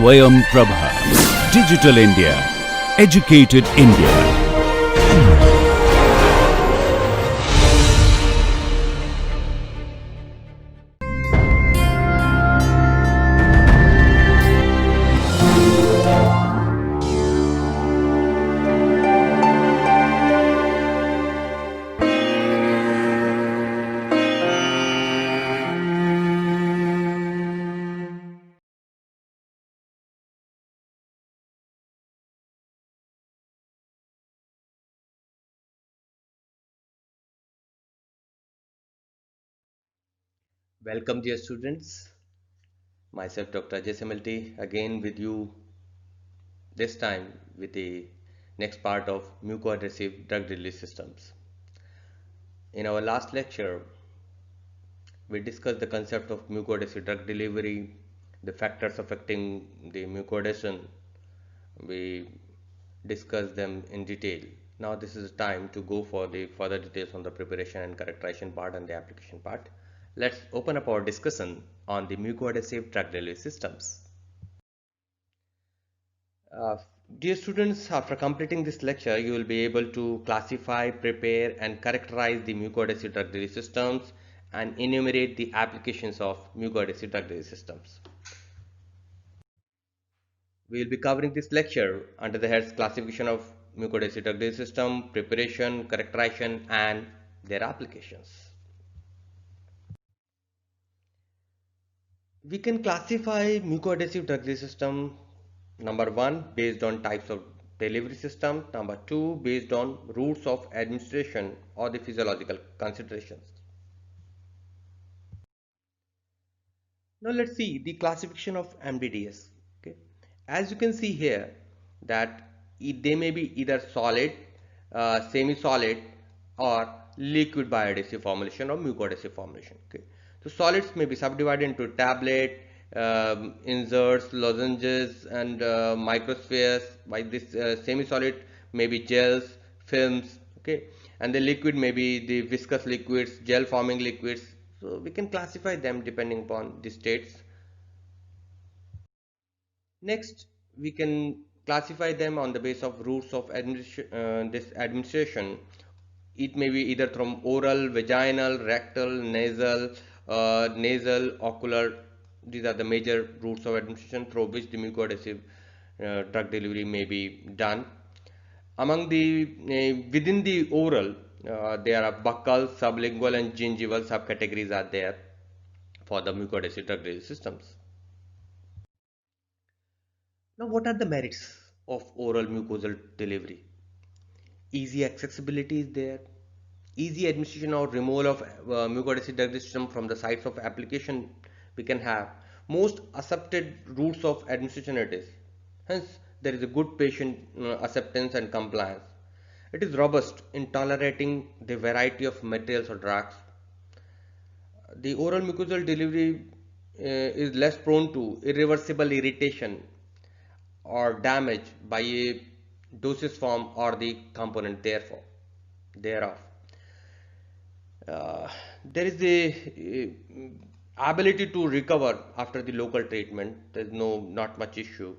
Swayam Prabha. Digital India. Educated India. Welcome, dear students. Myself, Dr. JSMLT, again with you, this time with the next part of mucoadhesive drug release systems. In our last lecture, we discussed the concept of mucoadhesive drug delivery, the factors affecting the mucoadhesion. We discussed them in detail. Now, this is time to go for the further details on the preparation and characterization part and the application part. Let's open up our discussion on the mucoadhesive drug release systems. Uh, Dear students, after completing this lecture, you will be able to classify, prepare, and characterize the mucoadhesive drug release systems and enumerate the applications of mucoadhesive drug release systems. We will be covering this lecture under the heads classification of mucoadhesive drug release system, preparation, characterization, and their applications. We can classify mucoadhesive drug release system, number one, based on types of delivery system, number two, based on routes of administration or the physiological considerations. Now let's see the classification of MDDS. Okay, as you can see here that they may be either solid, semi-solid, or liquid bioadhesive formulation or mucoadhesive formulation. Okay, so solids may be subdivided into tablet, inserts, lozenges, and microspheres. By this semi-solid may be gels, films. Okay, and the liquid may be the viscous liquids, gel forming liquids. So we can classify them depending upon the states. Next, we can classify them on the basis of routes of this administration. It may be either from oral, vaginal, rectal, nasal, ocular. These are the major routes of administration through which the mucoadhesive drug delivery may be done. Among the within the oral, there are buccal, sublingual, and gingival subcategories are there for the mucoadhesive drug delivery systems. Now, what are the merits of oral mucosal delivery? Easy accessibility is there, easy administration or removal of mucoadhesive drug system from the sites of application we can have. Most accepted routes of administration it is. Hence, there is a good patient acceptance and compliance. It is robust in tolerating the variety of materials or drugs. The oral mucosal delivery is less prone to irreversible irritation or damage by a dosage form or the component thereof. There is a ability to recover after the local treatment. There is not much issue.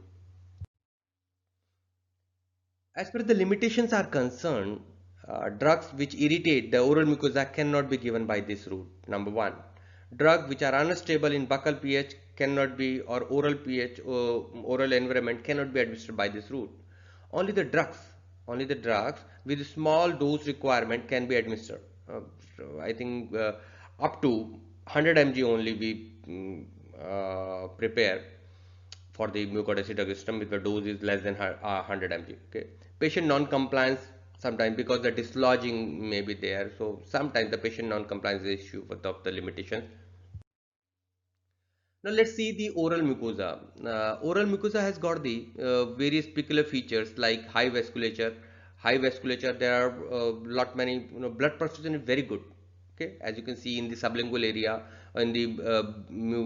As per the limitations are concerned, drugs which irritate the oral mucosa cannot be given by this route. Number one, drugs which are unstable in buccal pH cannot be, or oral pH or oral environment cannot be administered by this route. Only the drugs with small dose requirement can be administered. So I think up to 100 mg only we prepare for the mucoadhesive drug system if the dose is less than 100 mg. Okay, patient non-compliance sometimes because the dislodging may be there, so sometimes the patient non-compliance is issue for the limitations. Now let's see the oral mucosa. Oral mucosa has got the various peculiar features like high vasculature. High vasculature, there are lot many, blood perfusion is very good. Okay, as you can see in the sublingual area, in the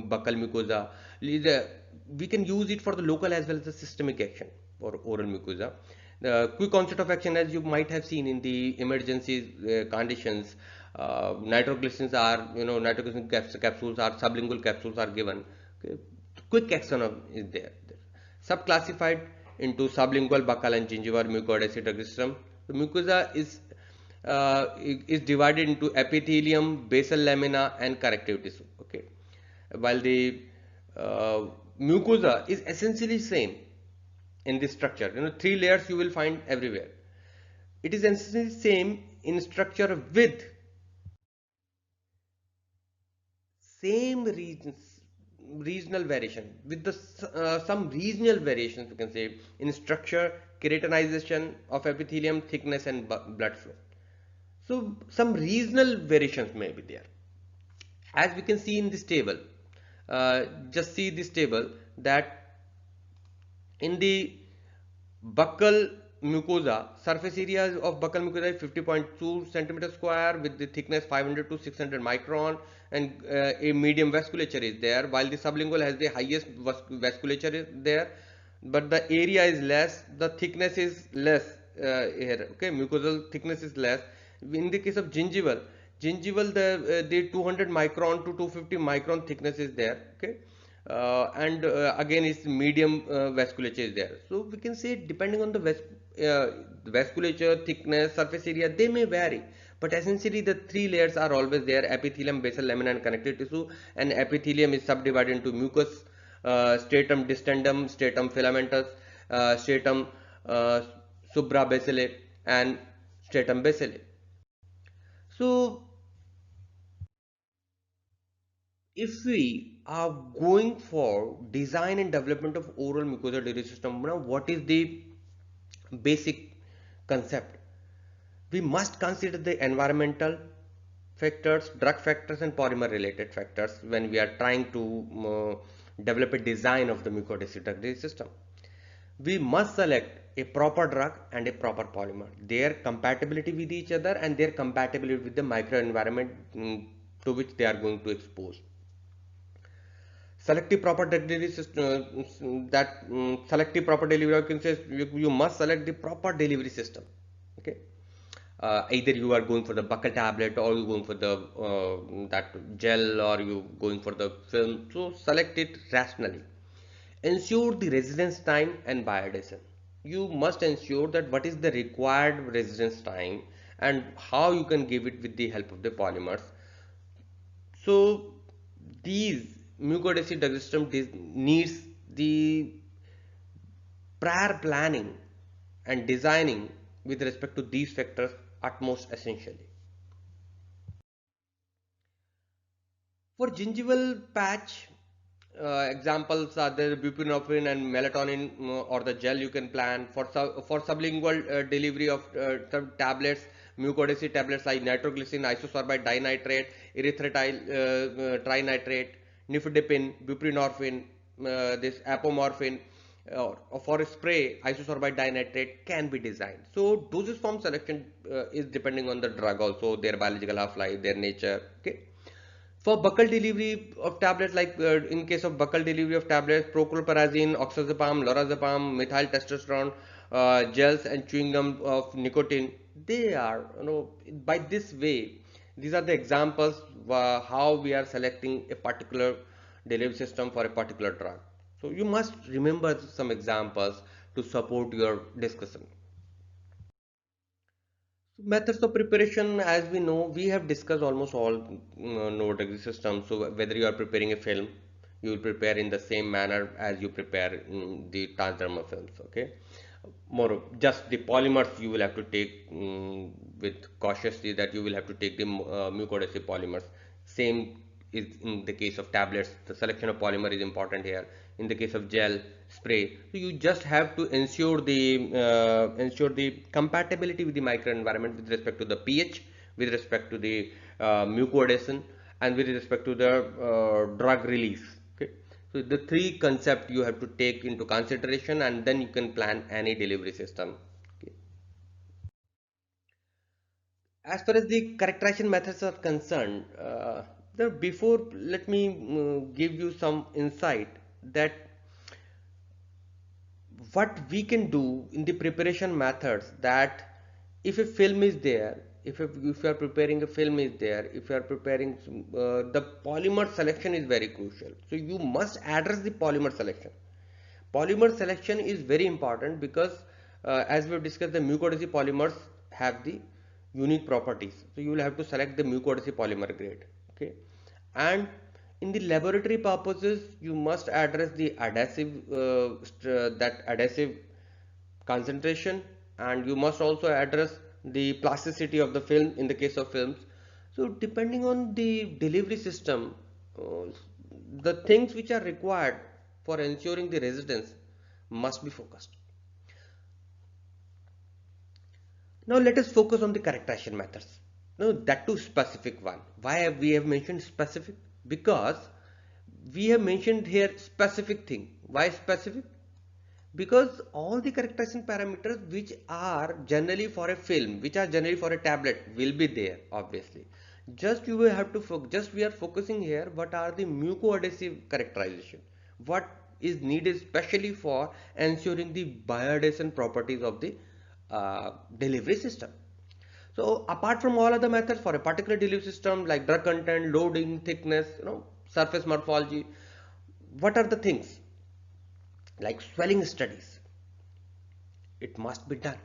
buccal mucosa, we can use it for the local as well as the systemic action for oral mucosa. The quick onset of action, as you might have seen in the emergency conditions, nitroglycerins are, nitroglycerin capsules or sublingual capsules are given. Okay. Quick action is there. subclassified into sublingual, buccal, and gingival mucoadhesive drug system. The mucosa is divided into epithelium, basal lamina, and connective tissue. Okay, while the uh, mucosa is essentially same in this structure. Three layers you will find everywhere. It is essentially same in structure with same regional variation with the some regional variations, you can say, in structure, keratinization of epithelium, thickness, and blood flow. So some regional variations may be there, as we can see in this table. Just see this table, that in the buccal mucosa, surface area of buccal mucosa is 50.2 centimeter square with the thickness 500 to 600 micron, and a medium vasculature is there, while the sublingual has the highest vasculature is there, but the area is less, the thickness is less here. Okay, mucosal thickness is less. In the case of gingival the 200 micron to 250 micron thickness is there. Okay, and again it's medium vasculature is there. So we can say, depending on the vasculature, thickness, surface area, they may vary, but essentially the three layers are always there: epithelium, basal lamina, and connective tissue. And epithelium is subdivided into mucus, stratum distendum, stratum filamentous, stratum suprabasale, and stratum basale. So if we are going for design and development of oral mucosal delivery system, now what is the basic concept? We must consider the environmental factors, drug factors, and polymer related factors when we are trying to develop a design of the mucoadhesive drug delivery system. We must select a proper drug and a proper polymer, their compatibility with each other and their compatibility with the microenvironment to which they are going to expose. Selective proper delivery system, selective proper delivery, I can say, you must select the proper delivery system. Okay, either you are going for the buccal tablet, or you going for the that gel, or you going for the film. So select it rationally. Ensure the residence time and bioadhesion. You must ensure that what is the required residence time and how you can give it with the help of the polymers. So these mucoadhesive drug system needs the prior planning and designing with respect to these factors utmost essentially. For gingival patch, examples are the buprenorphine and melatonin, or the gel you can plan. For sublingual delivery of some tablets, mucoadhesive tablets like nitroglycerin, isosorbide dinitrate, erythritol trinitrate, nifedipine, buprenorphine, this apomorphine, or for a spray, isosorbide dinitrate can be designed. So dosage form selection is depending on the drug also, their biological half-life, their nature. Okay. For buccal delivery of tablets, like in case of buccal delivery of tablets, prochlorperazine, oxazepam, lorazepam, methyl testosterone, gels, and chewing gum of nicotine, they are, by this way, these are the examples how we are selecting a particular delivery system for a particular drug. So you must remember some examples to support your discussion. Methods of preparation, as we know, we have discussed almost all node systems. So whether you are preparing a film, you will prepare in the same manner as you prepare the transdermal films. Okay. More just the polymers you will have to take with cautiously, that you will have to take the mucoadhesive polymers. Same is in the case of tablets. The selection of polymer is important here. In the case of gel, spray, so you just have to ensure the compatibility with the microenvironment with respect to the pH, with respect to the mucoadhesion, and with respect to the drug release. Okay, so the three concepts you have to take into consideration, and then you can plan any delivery system. Okay. As far as the characterization methods are concerned, before, let me give you some insight that what we can do in the preparation methods, that if a film is there, if you are preparing a film is there, if you are preparing the polymer selection is very crucial. So you must address the polymer selection. Polymer selection is very important because as we have discussed, the mucoadhesive polymers have the unique properties. So you will have to select the mucoadhesive polymer grade. Okay, and in the laboratory purposes, you must address the adhesive that adhesive concentration, and you must also address the plasticity of the film in the case of films. So depending on the delivery system, uh, the things which are required for ensuring the resistance must be focused. Now let us focus on the characterization methods. Now that too specific one. Why have we have mentioned specific? Because we have mentioned here specific thing. Why specific? Because all the characterization parameters which are generally for a film, which are generally for a tablet, will be there obviously. Just you will have to focus. Just we are focusing here. What are the mucoadhesive characterization? What is needed especially for ensuring the bioadhesion properties of the delivery system. So apart from all other methods for a particular delivery system like drug content, loading, thickness, surface morphology, what are the things like swelling studies? It must be done.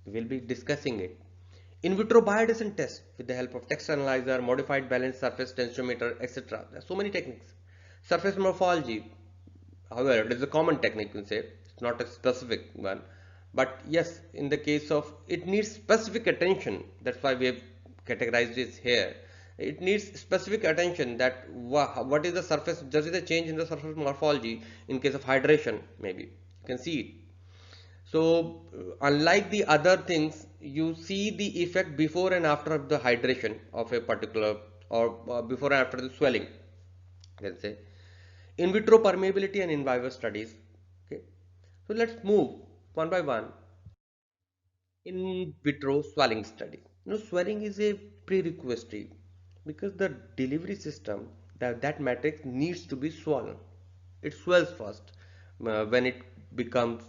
We will be discussing it. In vitro biodescent test with the help of text analyzer, modified balance surface tensiometer, etc. There are so many techniques. Surface morphology, however, it is a common technique, you can say. It's not a specific one. But yes, in the case of, it needs specific attention. That's why we have categorized this here. It needs specific attention that what is the surface, just is a change in the surface morphology in case of hydration, maybe. You can see it. So, unlike the other things, you see the effect before and after of the hydration of a particular, or before and after the swelling, you can say. In vitro permeability and in vivo studies. Okay. So, let's move one by one. In vitro swelling study. Swelling is a prerequisite because the delivery system, that matrix needs to be swollen. It swells first when it becomes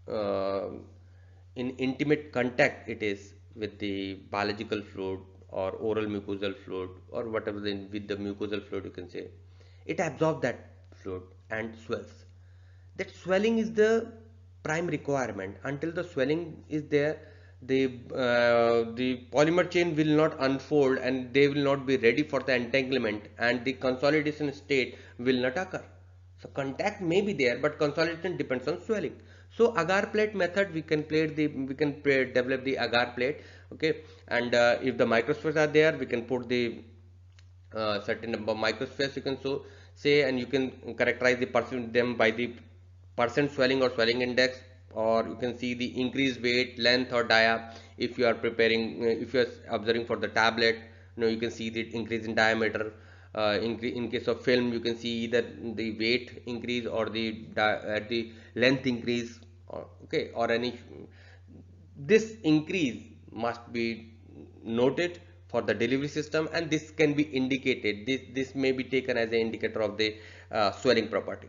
uh, in intimate contact it is with the biological fluid or oral mucosal fluid or whatever with the mucosal fluid, you can say. It absorbs that fluid and swells. That swelling is the prime requirement. Until the swelling is there, the polymer chain will not unfold and they will not be ready for the entanglement, and the consolidation state will not occur. So contact may be there, but consolidation depends on swelling. So agar plate method, develop the agar plate. Okay, and if the microspheres are there, we can put the certain number of microspheres, you can say, and you can characterize the percent them by the percent swelling or swelling index, or you can see the increased weight, length or dia. If you are preparing, if you are observing for the tablet, you can see the increase in diameter. In case of film, you can see either the weight increase or the length increase, or okay, or any. This increase must be noted for the delivery system, and this can be indicated. This may be taken as an indicator of the swelling property,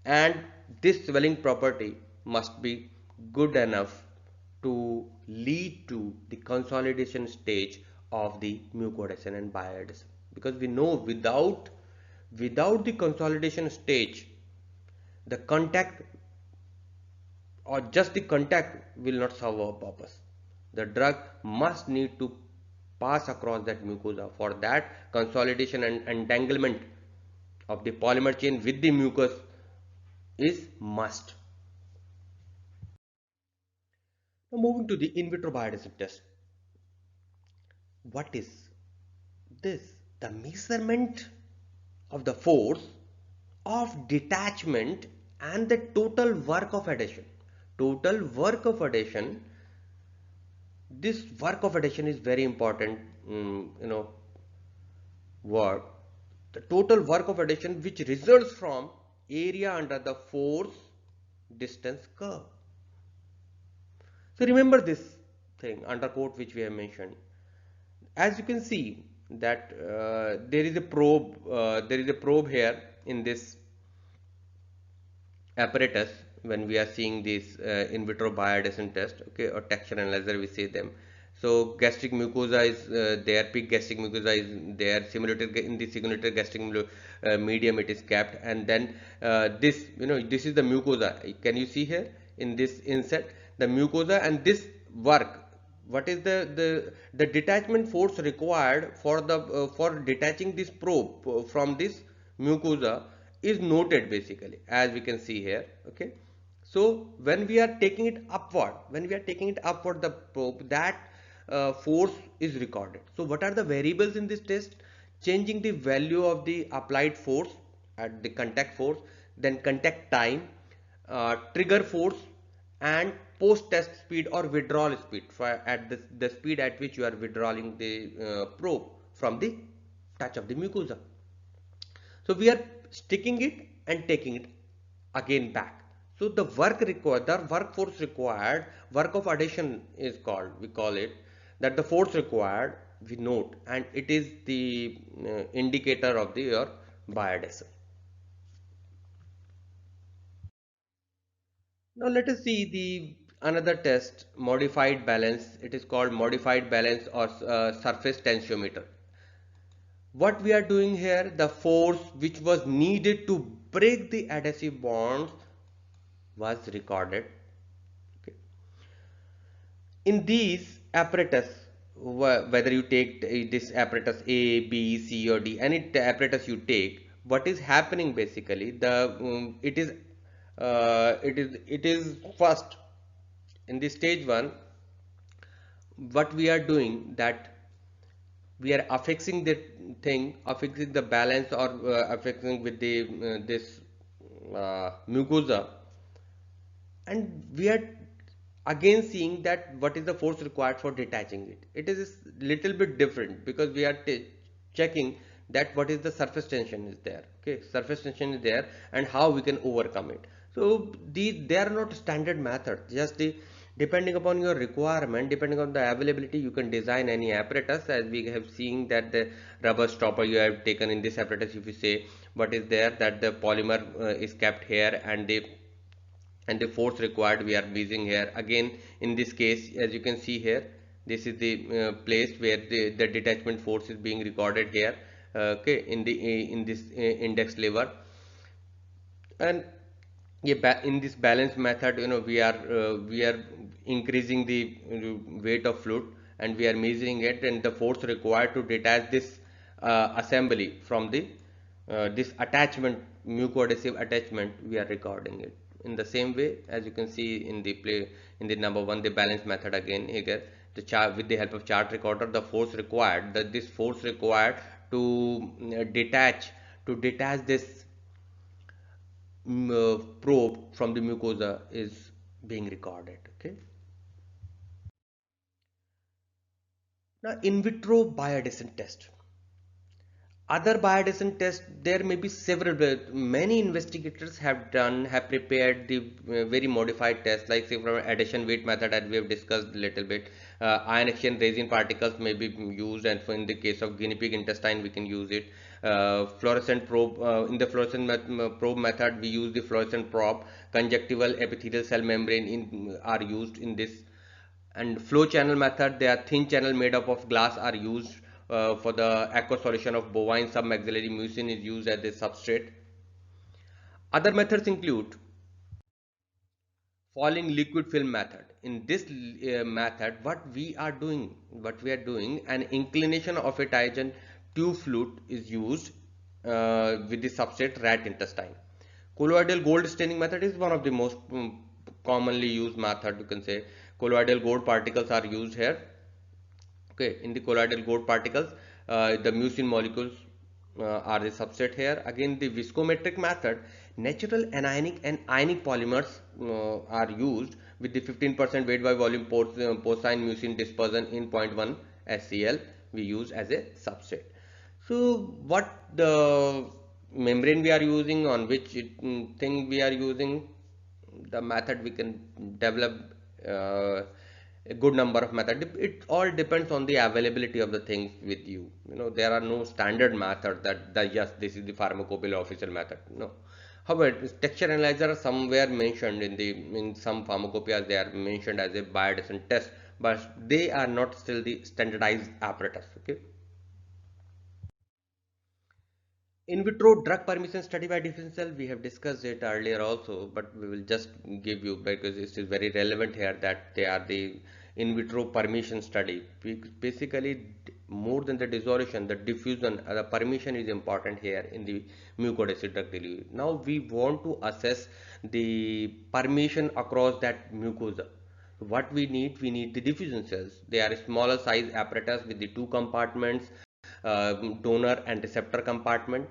and this swelling property must be good enough to lead to the consolidation stage of the mucoadhesion and bioadhesion, because we know without the consolidation stage, the contact or just the contact will not serve our purpose. The drug must need to pass across that mucosa. For that, consolidation and entanglement of the polymer chain with the mucus is must. Now moving to the in vitro biodescriptive test. What is this? The measurement of the force of detachment and the total work of adhesion. Total work of adhesion. This work of adhesion is very important. Work. The total work of adhesion which results from area under the force distance curve. So remember this thing under quote which we have mentioned. As you can see that there is a probe here in this apparatus when we are seeing this in vitro biodescent test, okay, or texture analyzer we say them. So gastric mucosa is there, peak gastric mucosa is there, simulated in the simulated gastric medium it is kept, and then this, this is the mucosa. Can you see here in this inset the mucosa, and this work, what is the detachment force required for the for detaching this probe from this mucosa is noted basically, as we can see here. Okay, so when we are taking it upward, the probe, that force is recorded. So what are the variables in this test? Changing the value of the applied force at the contact force, then contact time, trigger force, and post test speed or withdrawal speed for at the speed at which you are withdrawing the probe from the touch of the mucosa. So we are sticking it and taking it again back. So the work required, the work force required, work of adhesion is called, we call it, that the force required we note, and it is the indicator of the your biadhesion. Now let us see the another test, modified balance. It is called modified balance or surface tensiometer. What we are doing here, the force which was needed to break the adhesive bonds was recorded. Okay. In these apparatus, whether you take this apparatus A, B, C or D, any apparatus you take, what is happening basically, the it is first in the stage 1, what we are doing, that we are affixing the thing, affixing the balance, or affixing with the this mucosa, and we are again seeing that what is the force required for detaching it. It is little bit different because we are checking that what is the surface tension is there. Okay, surface tension is there and how we can overcome it. So they are not standard method, just the depending upon your requirement, depending on the availability, you can design any apparatus. As we have seen that the rubber stopper you have taken in this apparatus, if you say what is there, that the polymer is kept here, and the force required we are using here. Again in this case, as you can see here, this is the place where the detachment force is being recorded here. Okay, in this index lever, and yeah, in this balance method, we are increasing the weight of fluid, and we are measuring it, and the force required to detach this assembly from the this attachment, mucoadhesive attachment, we are recording it. In the same way, as you can see in the play in the number 1, the balance method, again here the chart, with the help of chart recorder, the force required, that this force required to detach this probe from the mucosa is being recorded. Okay, now in vitro biodescent test, other biodescent tests, there may be several, but many investigators have prepared the very modified test, like say from addition weight method that we have discussed a little bit. Ion exchange resin particles may be used, and for in the case of guinea pig intestine we can use it. Fluorescent probe, in the fluorescent probe method we use the fluorescent probe. Conjunctival epithelial cell membrane are used in this. And flow channel method, they are thin channel made up of glass are used for the aqueous solution of bovine submaxillary mucin is used as a substrate. Other methods include falling liquid film method. In this method, what we are doing, an inclination of a Tyson tube flute is used with the substrate rat intestine. Colloidal gold staining method is one of the most commonly used method, you can say. Colloidal gold particles are used here. Okay, in the colloidal gold particles, the mucin molecules are the substrate here. Again, the viscometric method, natural anionic and ionic polymers are used with the 15% weight by volume porcine mucin dispersion in 0.1 SCl we use as a substrate. So what the membrane we are using, on which thing we are using, the method we can develop a good number of methods. It all depends on the availability of the things with you. There are no standard method that yes, this is the pharmacopoeia official method. No. However, texture analyzer are somewhere mentioned in some pharmacopoeias, they are mentioned as a biodescent test but they are not still the standardized apparatus. Okay. In vitro drug permission study by diffusion cell, we have discussed it earlier also, but we will just give you because it is very relevant here that they are the in vitro permission study. Basically, more than the dissolution, the diffusion, the permission is important here in the mucoadhesive drug delivery. Now we want to assess the permission across that mucosa. What we need the diffusion cells. They are smaller size apparatus with the two compartments, donor and receptor compartment,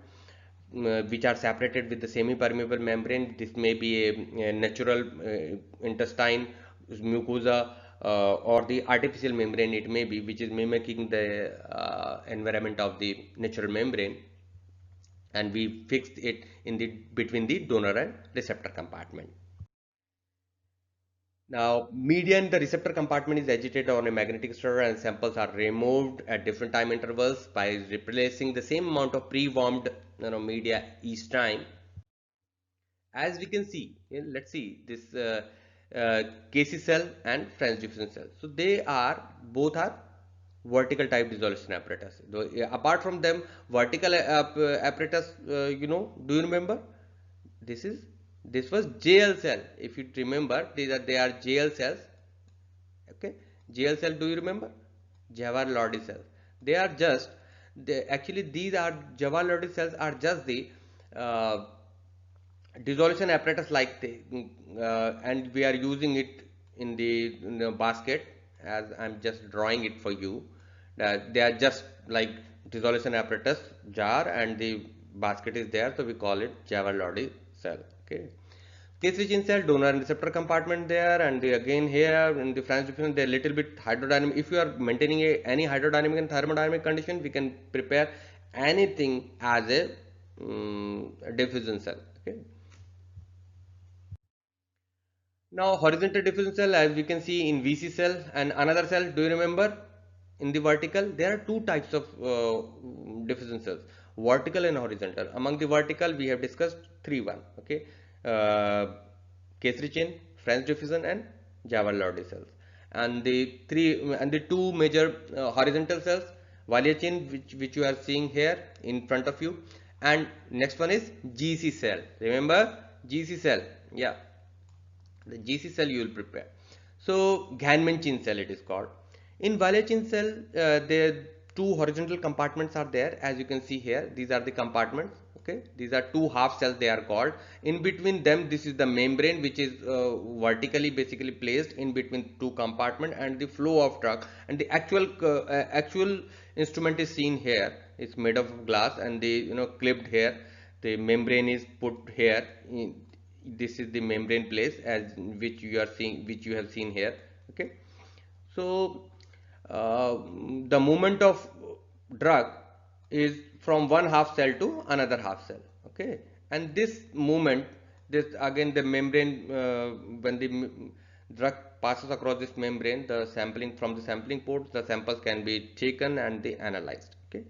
which are separated with the semi-permeable membrane. This may be a natural intestine, mucosa, or the artificial membrane it may be, which is mimicking the environment of the natural membrane, and we fixed it in the between the donor and receptor compartment. Now, median, the receptor compartment is agitated on a magnetic stirrer and samples are removed at different time intervals by replacing the same amount of pre-warmed media each time. As we can see, let's see this Casey cell and French diffusion cell. So they are both are vertical type dissolution apparatus. Though, apart from them, vertical apparatus, do you remember? This was JL cell. If you remember, they are JL cells. Okay, JL cell. Do you remember? Java-Lordy cells. They are just actually these are Java-Lordy cells are just the dissolution apparatus like the and we are using it in the basket as I'm just drawing it for you. They are just like dissolution apparatus jar and the basket is there, so we call it Java-Lordy cell. Okay. Case-rich cell, donor and receptor compartment there, and again here in the French diffusion they're little bit hydrodynamic. If you are maintaining any hydrodynamic and thermodynamic condition, we can prepare anything as a diffusion cell. Okay. Now horizontal diffusion cell, as we can see in VC cell and another cell, do you remember? In the vertical, there are two types of diffusion cells, vertical and horizontal. Among the vertical, we have discussed one. Okay, Case-rich, French diffusion, and Java-Lordy cells. And the two major horizontal cells, Vallier chain, which you are seeing here in front of you, and next one is GC cell. Remember GC cell? Yeah, the GC cell you will prepare. So Ghan-Min cell it is called. In Vallier cell, there two horizontal compartments are there, as you can see here. These are the compartments. Okay, these are two half cells they are called. In between them, this is the membrane which is vertically basically placed in between two compartments, and the flow of drug and the actual instrument is seen here. It's made of glass and they clipped here. The membrane is put here. This is the membrane place as which you are seeing, which you have seen here. Okay, so the movement of drug is from one half cell to another half cell. Okay, and this movement, this again the membrane, when the drug passes across this membrane, the sampling from the sampling ports, the samples can be taken and they analyzed. Okay,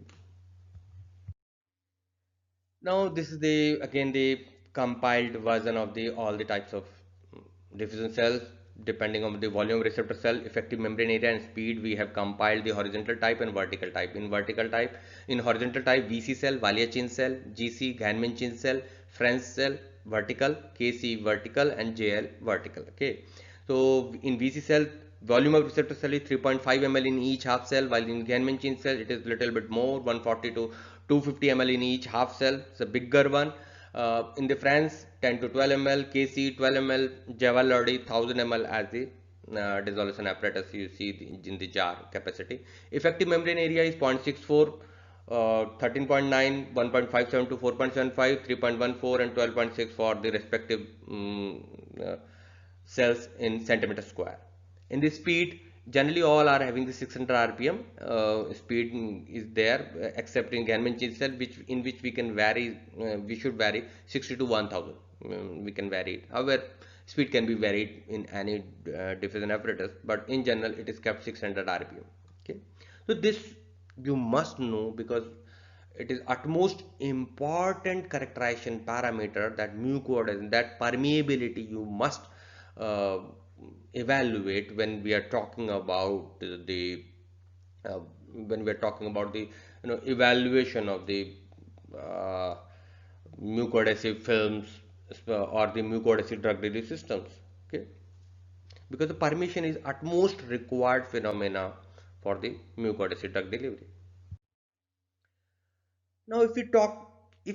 now this is the again the compiled version of the all the types of diffusion cells. Depending on the volume of receptor cell, effective membrane area and speed, we have compiled the horizontal type and vertical type. In horizontal type, VC cell, Vallier cell, GC, Ghan-Min cell, French cell, vertical, KC vertical, and JL vertical. Okay, so in VC cell, volume of receptor cell is 3.5 ml in each half cell, while in Ghan-Min cell it is little bit more, 140 to 250 ml in each half cell. It's a bigger one. In the France, 10 to 12 ml, KC 12 ml, Java-Lordy 1000 ml as the dissolution apparatus you see in the jar capacity. Effective membrane area is 0.64, 13.9, 1.57 to 4.75, 3.14 and 12.6 for the respective cells in centimeter square. In the speed, generally all are having the 600 rpm speed is there, except in Ghan-Min cell, in which we can vary, we should vary 60 to 1000. We can vary it. However, speed can be varied in any diffusion apparatus, but in general it is kept 600 rpm. Okay, so this you must know because it is utmost important characterization parameter, that mucoadhesion, that permeability you must evaluate when we are talking about the uh, when we are talking about the evaluation of the uh, mucoadhesive films or the mucoadhesive drug delivery systems. Okay, because the permission is utmost required phenomena for the mucoadhesive drug delivery. Now, if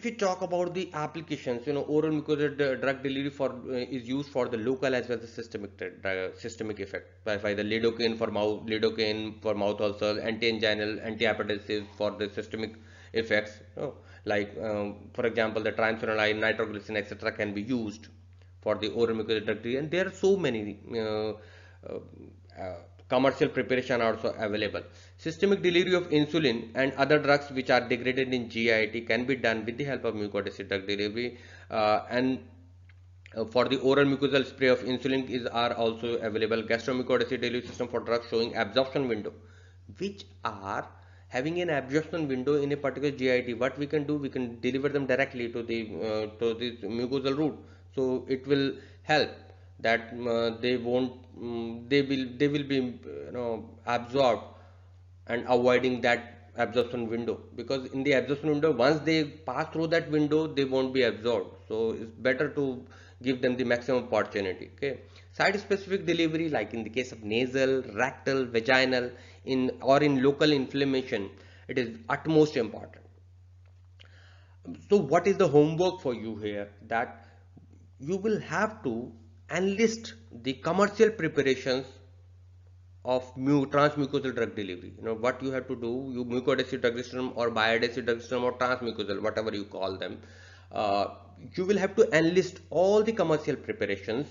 we talk about the applications, oral mucosal drug delivery is used for the local as well as the systemic effect by the lidocaine for mouth ulcers, anti-anginal, anti-hypertensive for the systemic effects. Like for example, the triamcinolone, nitroglycerin, etc. can be used for the oral mucosal drug delivery, and there are so many. Uh, uh, Commercial preparation are also available. Systemic delivery of insulin and other drugs which are degraded in GIT can be done with the help of mucoadhesive drug delivery, and for the oral mucosal spray of insulin are also available. Gastromucoadhesive delivery system for drugs showing absorption window, which are having an absorption window in a particular GIT. What we can do, we can deliver them directly to the mucosal route, so it will help that they will be absorbed and avoiding that absorption window, because in the absorption window once they pass through that window they won't be absorbed, so it's better to give them the maximum opportunity. Okay, site specific delivery, like in the case of nasal, rectal, vaginal, in local inflammation, it is utmost important. So what is the homework for you here? That you will have to enlist the commercial preparations of transmucosal drug delivery. What you have to do, you mucoadhesive drug system or bioadhesive drug system or transmucosal, whatever you call them, uh, you will have to enlist all the commercial preparations,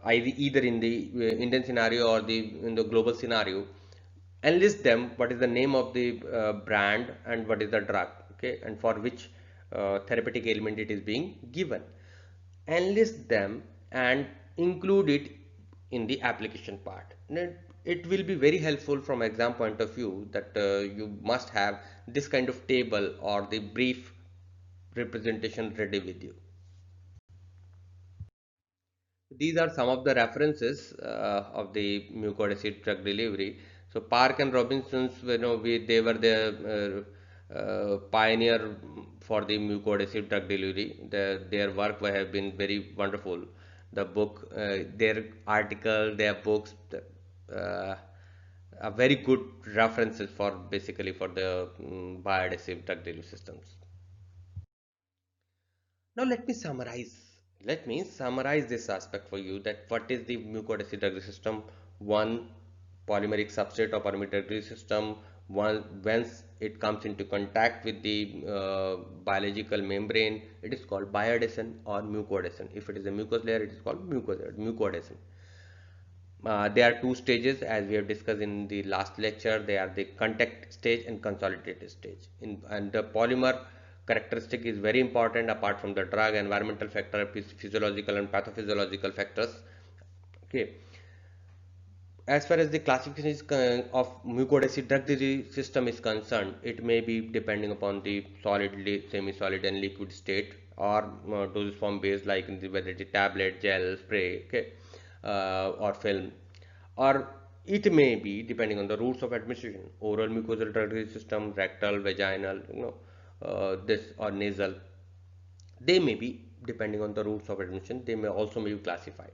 either in the Indian scenario or in the global scenario. Enlist them, what is the name of the brand and what is the drug, okay, and for which therapeutic ailment it is being given. Enlist them and include it in the application part. It will be very helpful from exam point of view, that you must have this kind of table or the brief representation ready with you. These are some of the references of the mucoadhesive drug delivery. So Park and Robinson's, they were the pioneer for the mucoadhesive drug delivery. Their work have been very wonderful. The book, their article, their books, uh, are very good references for basically for the bioadhesive drug delivery systems. Now let me summarize this aspect for you, that what is the mucoadhesive drug system. One, polymeric substrate or polymeric drug system. One, once it comes into contact with the biological membrane, it is called bioadhesion or mucoadhesion. If it is a mucous layer, it is called mucoadhesion. There are two stages, as we have discussed in the last lecture. They are the contact stage and consolidated stage. And the polymer characteristic is very important, apart from the drug, environmental factor, physiological and pathophysiological factors. Okay. As far as the classification of mucoadhesive drug delivery system is concerned, it may be depending upon the solid, semi-solid and liquid state, or dosage form based, like in whether it is tablet, gel, spray, okay, or film, or it may be depending on the routes of administration: oral mucosal drug delivery system, rectal, vaginal, this or nasal. They may be depending on the routes of administration. They may also be classified.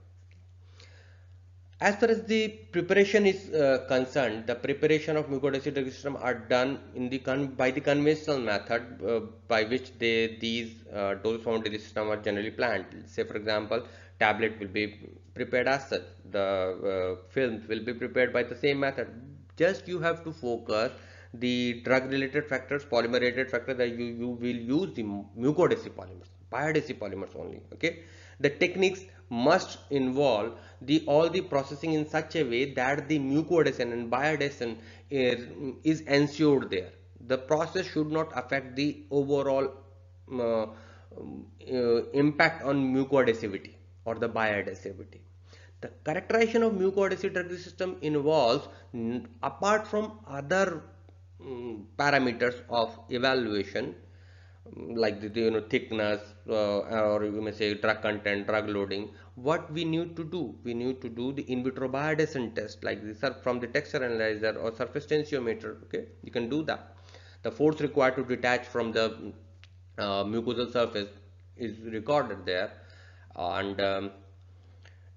As far as the preparation is concerned, the preparation of mucoadhesive drug system are done in the by the conventional method, by which these dose form delivery system are generally planned. Say for example, tablet will be prepared as such. The films will be prepared by the same method. Just you have to focus the drug related factors, polymer related factors, that you will use the mucoadhesive polymers, bioadhesive polymers only. Okay, the techniques must involve all the processing in such a way that the mucoadhesion and bioadhesion is ensured there. The process should not affect the overall uh, impact on mucoadhesivity or the bioadhesivity. The characterization of mucoadhesive drug system involves, apart from other parameters of evaluation, like the thickness, or you may say drug content, drug loading, what we need to do? We need to do the in vitro biodescent test, like from the texture analyzer or surface tensiometer. Okay, you can do that. The force required to detach from the mucosal surface is recorded there, and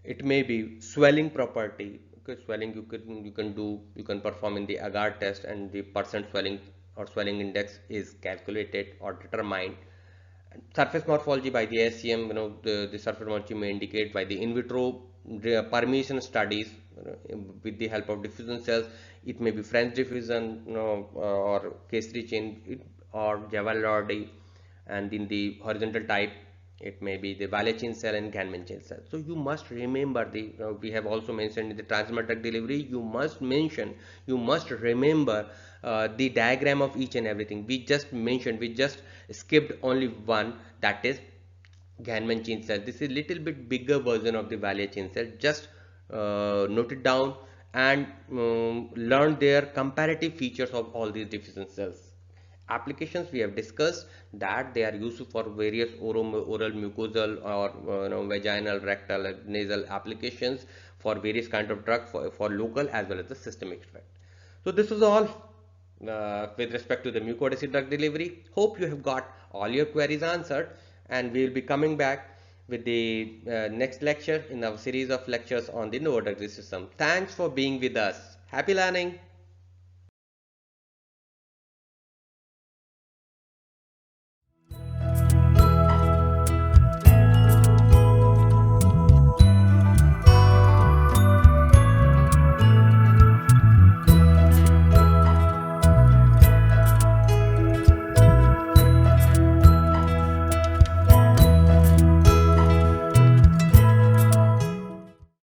it may be swelling property. Okay, swelling you can perform in the agar test, and the percent swelling or swelling index is calculated or determined. Surface morphology by the SCM, the surface morphology may indicate by the in vitro permeation studies, with the help of diffusion cells. It may be French diffusion, or K3 chain, or Java-Lordy, and in the horizontal type, it may be the Valley chain cell and Ganman chain cell. So you must remember we have also mentioned in the transdermal drug delivery, you must remember the diagram of each and everything. We just skipped only one, that is Ganman chain cell. This is a little bit bigger version of the Valley chain cell. Just note it down and learn their comparative features of all these diffusion cells. Applications we have discussed that they are used for various oral mucosal or vaginal, rectal, nasal applications for various kind of drug for local as well as the systemic effect. So this is all with respect to the mucoadhesive drug delivery. Hope you have got all your queries answered, and we will be coming back with the next lecture in our series of lectures on the Novo drug system. Thanks for being with us. Happy learning.